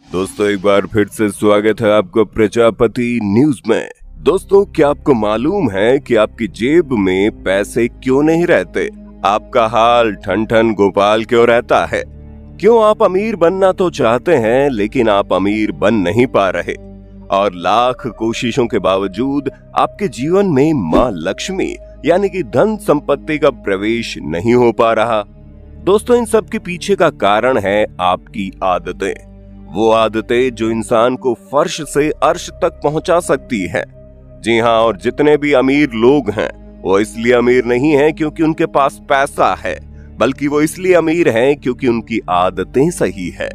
दोस्तों एक बार फिर से स्वागत है आपको प्रजापति न्यूज में। दोस्तों क्या आपको मालूम है कि आपकी जेब में पैसे क्यों नहीं रहते? आपका हाल ठन ठन गोपाल क्यों रहता है? क्यों आप अमीर बनना तो चाहते हैं लेकिन आप अमीर बन नहीं पा रहे और लाख कोशिशों के बावजूद आपके जीवन में मां लक्ष्मी यानी कि धन संपत्ति का प्रवेश नहीं हो पा रहा? दोस्तों इन सब के पीछे का कारण है आपकी आदतें, वो आदतें जो इंसान को फर्श से अर्श तक पहुंचा सकती है। जी हाँ, और जितने भी अमीर लोग हैं वो इसलिए अमीर नहीं हैं क्योंकि उनके पास पैसा है, बल्कि वो इसलिए अमीर हैं क्योंकि उनकी आदतें सही है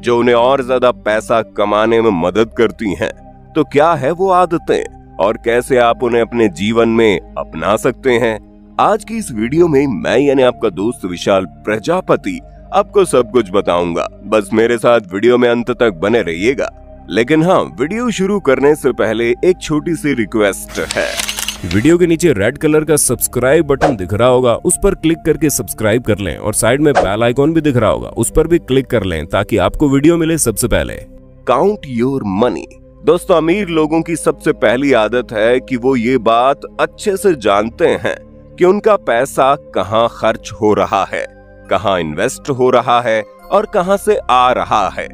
जो उन्हें और ज्यादा पैसा कमाने में मदद करती हैं। तो क्या है वो आदतें और कैसे आप उन्हें अपने जीवन में अपना सकते हैं? आज की इस वीडियो में मैं यानी आपका दोस्त विशाल प्रजापति आपको सब कुछ बताऊंगा। बस मेरे साथ वीडियो में अंत तक बने रहिएगा। लेकिन हाँ, वीडियो शुरू करने से पहले एक छोटी सी रिक्वेस्ट है। वीडियो के नीचे रेड कलर का सब्सक्राइब बटन दिख रहा होगा, उस पर क्लिक करके सब्सक्राइब कर लें और साइड में बेल आइकॉन भी दिख रहा होगा, उस पर भी क्लिक कर लें ताकि आपको वीडियो मिले सबसे पहले। Count your money. दोस्तों अमीर लोगों की सबसे पहली आदत है कि वो ये बात अच्छे से जानते हैं कि उनका पैसा कहाँ खर्च हो रहा है, कहाँ इन्वेस्ट हो रहा है और कहाँ से आ रहा है।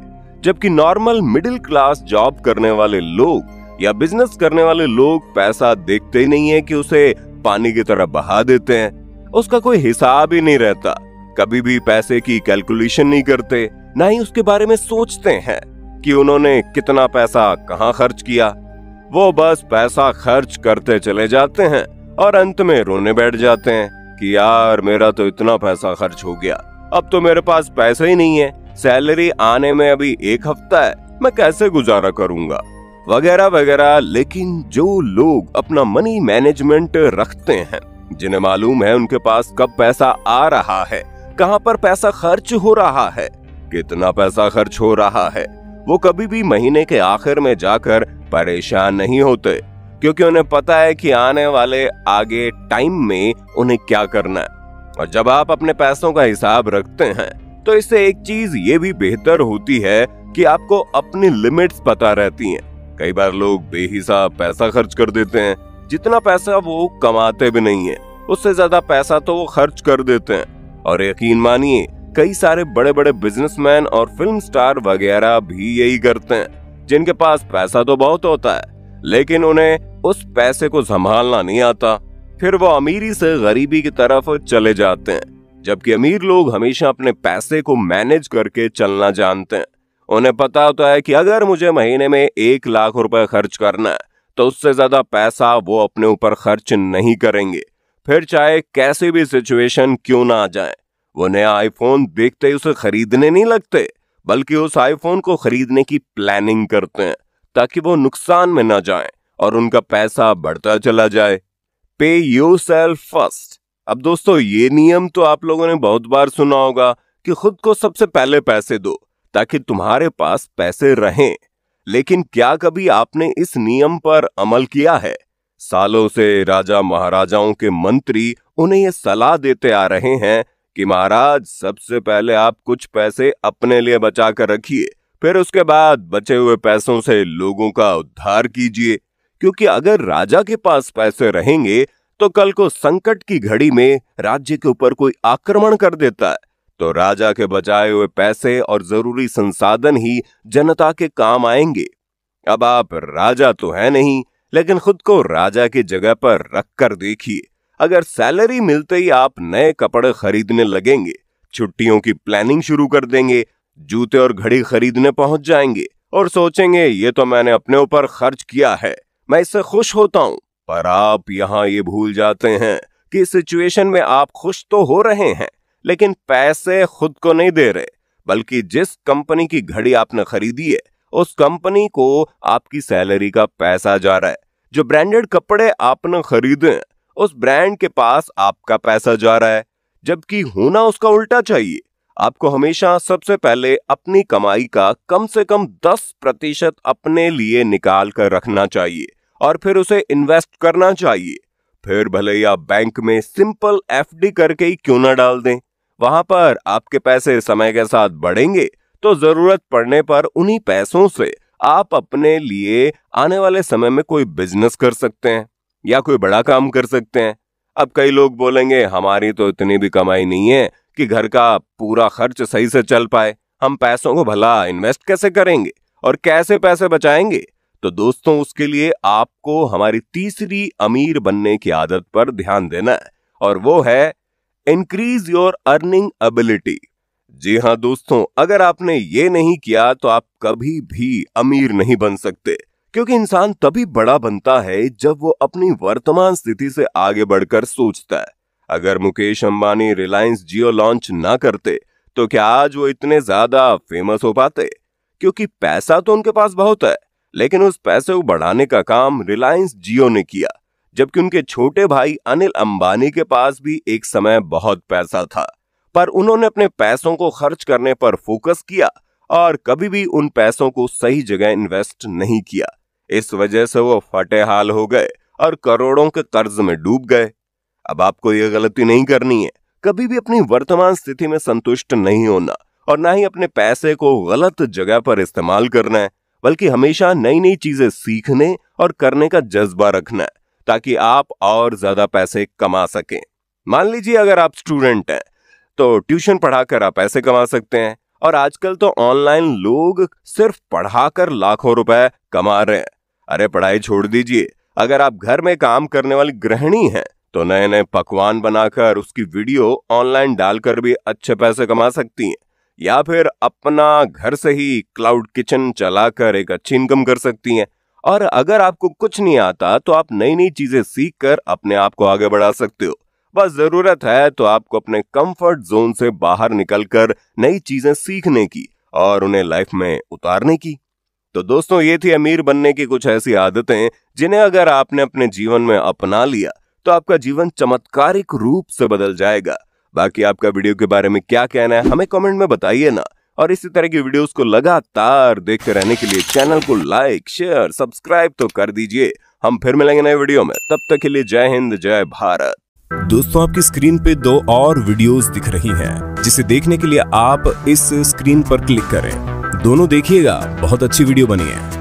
जबकि नॉर्मल मिडिल क्लास जॉब करने वाले लोग या बिजनेस करने वाले लोग पैसा देखते ही नहीं है कि उसे पानी की तरह बहा देते हैं। उसका कोई हिसाब ही नहीं रहता, कभी भी पैसे की कैलकुलेशन नहीं करते, ना ही उसके बारे में सोचते हैं कि उन्होंने कितना पैसा कहाँ खर्च किया। वो बस पैसा खर्च करते चले जाते हैं और अंत में रोने बैठ जाते हैं कि यार मेरा तो इतना पैसा खर्च हो गया, अब तो मेरे पास पैसा ही नहीं है, सैलरी आने में अभी एक हफ्ता है, मैं कैसे गुजारा करूंगा, वगैरह वगैरह। लेकिन जो लोग अपना मनी मैनेजमेंट रखते हैं, जिन्हें मालूम है उनके पास कब पैसा आ रहा है, कहां पर पैसा खर्च हो रहा है, कितना पैसा खर्च हो रहा है, वो कभी भी महीने के आखिर में जाकर परेशान नहीं होते, क्योंकि उन्हें पता है कि आने वाले आगे टाइम में उन्हें क्या करना है। और जब आप अपने पैसों का हिसाब रखते हैं तो इससे एक चीज ये भी बेहतर होती है कि आपको अपनी लिमिट्स पता रहती हैं। कई बार लोग बेहिसाब पैसा खर्च कर देते हैं, जितना पैसा वो कमाते भी नहीं है उससे ज्यादा पैसा तो वो खर्च कर देते हैं। और यकीन मानिए कई सारे बड़े बड़े बिजनेसमैन और फिल्म स्टार वगैरह भी यही करते हैं, जिनके पास पैसा तो बहुत होता है लेकिन उन्हें उस पैसे को संभालना नहीं आता, फिर वो अमीरी से गरीबी की तरफ चले जाते हैं। जबकि अमीर लोग हमेशा अपने पैसे को मैनेज करके चलना जानते हैं। उन्हें पता होता है कि अगर मुझे महीने में 1 लाख रुपए खर्च करना है तो उससे ज्यादा पैसा वो अपने ऊपर खर्च नहीं करेंगे, फिर चाहे कैसी भी सिचुएशन क्यों ना आ जाए। वो नया आईफोन देखते ही उसे खरीदने नहीं लगते, बल्कि उस आईफोन को खरीदने की प्लानिंग करते हैं ताकि वो नुकसान में ना जाए और उनका पैसा बढ़ता चला जाए। पे योरसेल्फ फर्स्ट। अब दोस्तों ये नियम तो आप लोगों ने बहुत बार सुना होगा कि खुद को सबसे पहले पैसे दो ताकि तुम्हारे पास पैसे रहें। लेकिन क्या कभी आपने इस नियम पर अमल किया है? सालों से राजा महाराजाओं के मंत्री उन्हें ये सलाह देते आ रहे हैं कि महाराज सबसे पहले आप कुछ पैसे अपने लिए बचा कर रखिए, फिर उसके बाद बचे हुए पैसों से लोगों का उद्धार कीजिए। क्योंकि अगर राजा के पास पैसे रहेंगे तो कल को संकट की घड़ी में राज्य के ऊपर कोई आक्रमण कर देता है तो राजा के बचाए हुए पैसे और जरूरी संसाधन ही जनता के काम आएंगे। अब आप राजा तो है नहीं, लेकिन खुद को राजा की जगह पर रख कर देखिए। अगर सैलरी मिलते ही आप नए कपड़े खरीदने लगेंगे, छुट्टियों की प्लानिंग शुरू कर देंगे, जूते और घड़ी खरीदने पहुंच जाएंगे और सोचेंगे ये तो मैंने अपने ऊपर खर्च किया है, मैं इससे खुश होता हूं। पर आप यहाँ ये भूल जाते हैं कि इस सिचुएशन में आप खुश तो हो रहे हैं लेकिन पैसे खुद को नहीं दे रहे, बल्कि जिस कंपनी की घड़ी आपने खरीदी है उस कंपनी को आपकी सैलरी का पैसा जा रहा है। जो ब्रांडेड कपड़े आपने खरीदे हैं उस ब्रांड के पास आपका पैसा जा रहा है, जबकि होना उसका उल्टा चाहिए। आपको हमेशा सबसे पहले अपनी कमाई का कम से कम 10% अपने लिए निकाल कर रखना चाहिए और फिर उसे इन्वेस्ट करना चाहिए। फिर भले ही आप बैंक में सिंपल एफडी करके ही क्यों ना डाल दें, वहां पर आपके पैसे समय के साथ बढ़ेंगे तो जरूरत पड़ने पर उन्हीं पैसों से आप अपने लिए आने वाले समय में कोई बिजनेस कर सकते हैं या कोई बड़ा काम कर सकते हैं। अब कई लोग बोलेंगे हमारी तो इतनी भी कमाई नहीं है कि घर का पूरा खर्च सही से चल पाए, हम पैसों को भला इन्वेस्ट कैसे करेंगे और कैसे पैसे बचाएंगे। तो दोस्तों, उसके लिए आपको हमारी तीसरी अमीर बनने की आदत पर ध्यान देना है, और वो है इंक्रीज योर अर्निंग एबिलिटी। जी हाँ दोस्तों, अगर आपने ये नहीं किया तो आप कभी भी अमीर नहीं बन सकते, क्योंकि इंसान तभी बड़ा बनता है जब वो अपनी वर्तमान स्थिति से आगे बढ़कर सोचता है। अगर मुकेश अंबानी रिलायंस जियो लॉन्च ना करते तो क्या आज वो इतने ज्यादा फेमस हो पाते? क्योंकि पैसा तो उनके पास बहुत है, लेकिन उस पैसे को बढ़ाने का काम रिलायंस जियो ने किया, जबकि उनके छोटे भाई अनिल अंबानी के पास भी एक समय बहुत पैसा था, पर उन्होंने अपने पैसों को खर्च करने पर फोकस किया और कभी भी उन पैसों को सही जगह इन्वेस्ट नहीं किया। इस वजह से वो फटे हाल हो गए और करोड़ों के कर्ज में डूब गए। अब आपको ये गलती नहीं करनी है, कभी भी अपनी वर्तमान स्थिति में संतुष्ट नहीं होना और ना ही अपने पैसे को गलत जगह पर इस्तेमाल करना है, बल्कि हमेशा नई नई चीजें सीखने और करने का जज्बा रखना है, ताकि आप और ज्यादा पैसे कमा सकें। मान लीजिए अगर आप स्टूडेंट हैं तो ट्यूशन पढ़ाकर आप पैसे कमा सकते हैं, और आजकल तो ऑनलाइन लोग सिर्फ पढ़ाकर लाखों रुपए कमा रहे हैं। अरे पढ़ाई छोड़ दीजिए, अगर आप घर में काम करने वाली गृहिणी हैं तो नए नए पकवान बनाकर उसकी वीडियो ऑनलाइन डालकर भी अच्छे पैसे कमा सकती हैं, या फिर अपना घर से ही क्लाउड किचन चलाकर एक अच्छी इनकम कर सकती हैं। और अगर आपको कुछ नहीं आता तो आप नई नई चीजें सीखकर अपने आप को आगे बढ़ा सकते हो। बस जरूरत है तो आपको अपने कंफर्ट जोन से बाहर निकलकर नई चीजें सीखने की और उन्हें लाइफ में उतारने की। तो दोस्तों, ये थी अमीर बनने की कुछ ऐसी आदतें जिन्हें अगर आपने अपने जीवन में अपना लिया तो आपका जीवन चमत्कारिक रूप से बदल जाएगा। बाकी आपका वीडियो के बारे में क्या कहना है हमें कमेंट में बताइए ना, और इसी तरह की वीडियोस को लगातार देखते रहने के लिए चैनल को लाइक, शेयर, सब्सक्राइब तो कर दीजिए। हम फिर मिलेंगे नए वीडियो में, तब तक के लिए जय हिंद, जय भारत। दोस्तों, आपकी स्क्रीन पे 2 और वीडियोस दिख रही हैं, जिसे देखने के लिए आप इस स्क्रीन पर क्लिक करें। दोनों देखिएगा, बहुत अच्छी वीडियो बनी है।